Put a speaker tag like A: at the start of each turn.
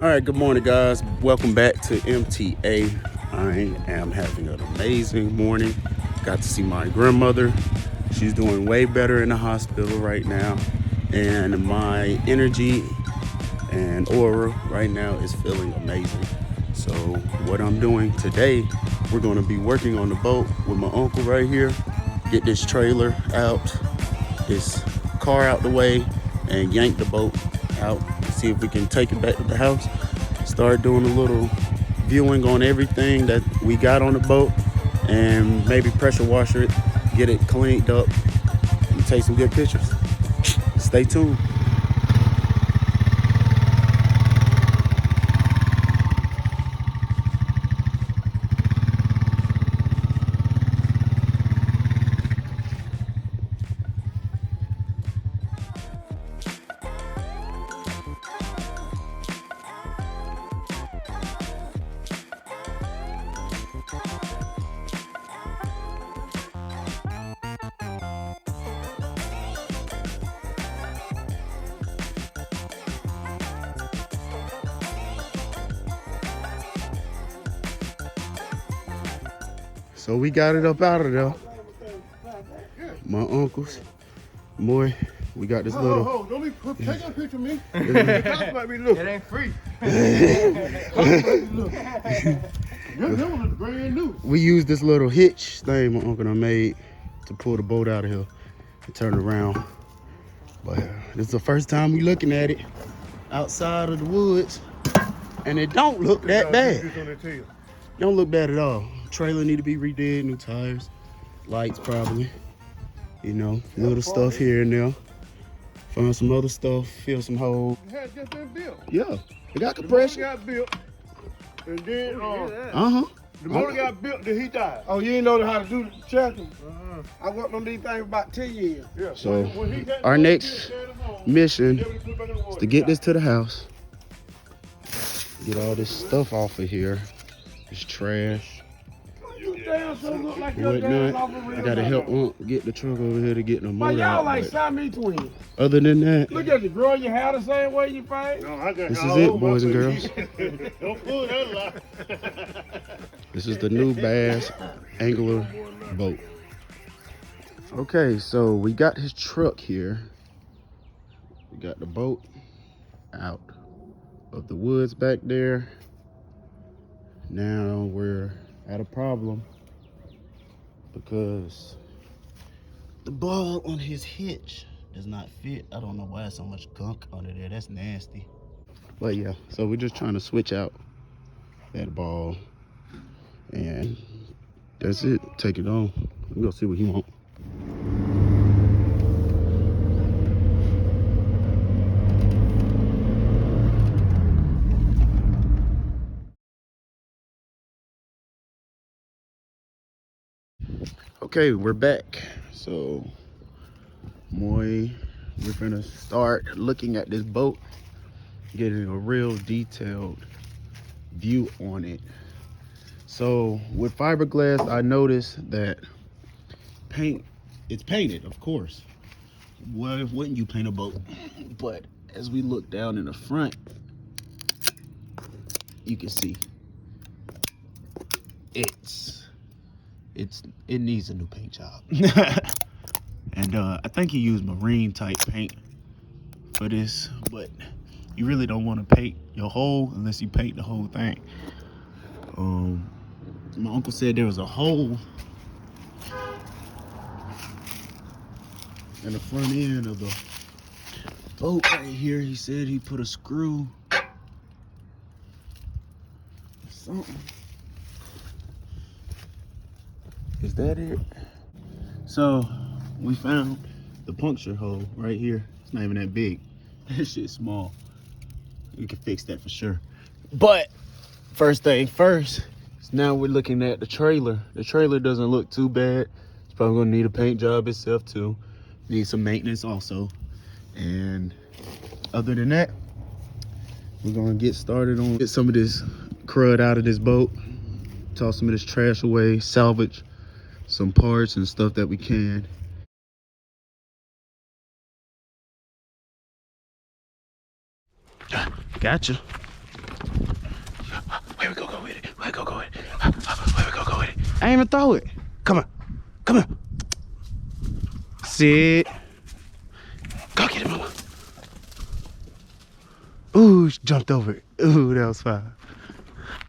A: All right, good morning, guys. Welcome back to MTA. I am having an amazing morning. Got to see my grandmother. She's doing way better in the hospital right now. And my energy and aura right now is feeling amazing. So what I'm doing today, we're gonna be working on the boat with my uncle right here. Get this trailer out, this car out the way, and yank the boat out. See if we can take it back to the house. Start doing a little viewing on everything that we got on the boat, and maybe pressure washer it, get it cleaned up, and take some good pictures. Stay tuned. So we got it up out of there. My uncle's. Boy, we got this little.
B: Don't be take a picture of me.
C: It ain't free.
B: This one is brand new.
A: We used this little hitch thing my uncle done made to pull the boat out of here and turn it around. But this is the first time we looking at it outside of the woods, and it don't look that bad. Don't look bad at all. Trailer need to be redid, new tires, lights probably. You know, little stuff here and there. Found some other stuff, fill some holes.
B: It had just been built.
A: Yeah, it got
B: The motor
A: compression.
B: got built, and then
A: The
B: the motor got built, then he died. Oh, you didn't know how to do the checking? I worked on these things about 10 years. Yeah.
A: So
B: When he got
A: our
B: the
A: next
B: motor,
A: mission
B: he put back in the
A: is
B: water.
A: to get this to the house. Get all this stuff off of here. This trash.
B: You damn so look like your damn off a
A: Whatnot.
B: real
A: I gotta help
B: dog.
A: get the truck over here to get the
B: But
A: motor
B: y'all
A: out.
B: like
A: but
B: Siamese twins.
A: other than that,
B: Look at you, girl. Your hair the same way you face. No, I got
A: this is it, boys and girls.
B: Don't pull that lie.
A: This is the new bass angler boat. Okay, so we got his truck here. We got the boat out of the woods back there. Now we're at a problem because the ball on his hitch does not fit. I don't know why so much gunk under there. That's nasty. But yeah, so we're just trying to switch out that ball, and that's it. Take it on. We're gonna see what he wants. Okay, we're back. So we're gonna start looking at this boat, getting a real detailed view on it. So with fiberglass, I noticed that it's painted, of course. Why wouldn't you paint a boat? But as we look down in the front, you can see it needs a new paint job. And I think he used marine type paint for this, but you really don't want to paint your hole unless you paint the whole thing. My uncle said there was a hole in the front end of the boat right here. He said he put a screw or something. Is that it? So we found the puncture hole right here. It's not even that big. This shit's small. We can fix that for sure. But first thing first, now we're looking at the trailer. The trailer doesn't look too bad. It's probably gonna need a paint job itself too. Need some maintenance also. And other than that, we're gonna get started on get some of this crud out of this boat, toss some of this trash away, salvage some parts and stuff that we can. Gotcha. we go with it. Where we go with it. I ain't even throw it. Come on. Come on. Sit. Go get it, mama. Ooh, she jumped over it. Ooh, that was fine.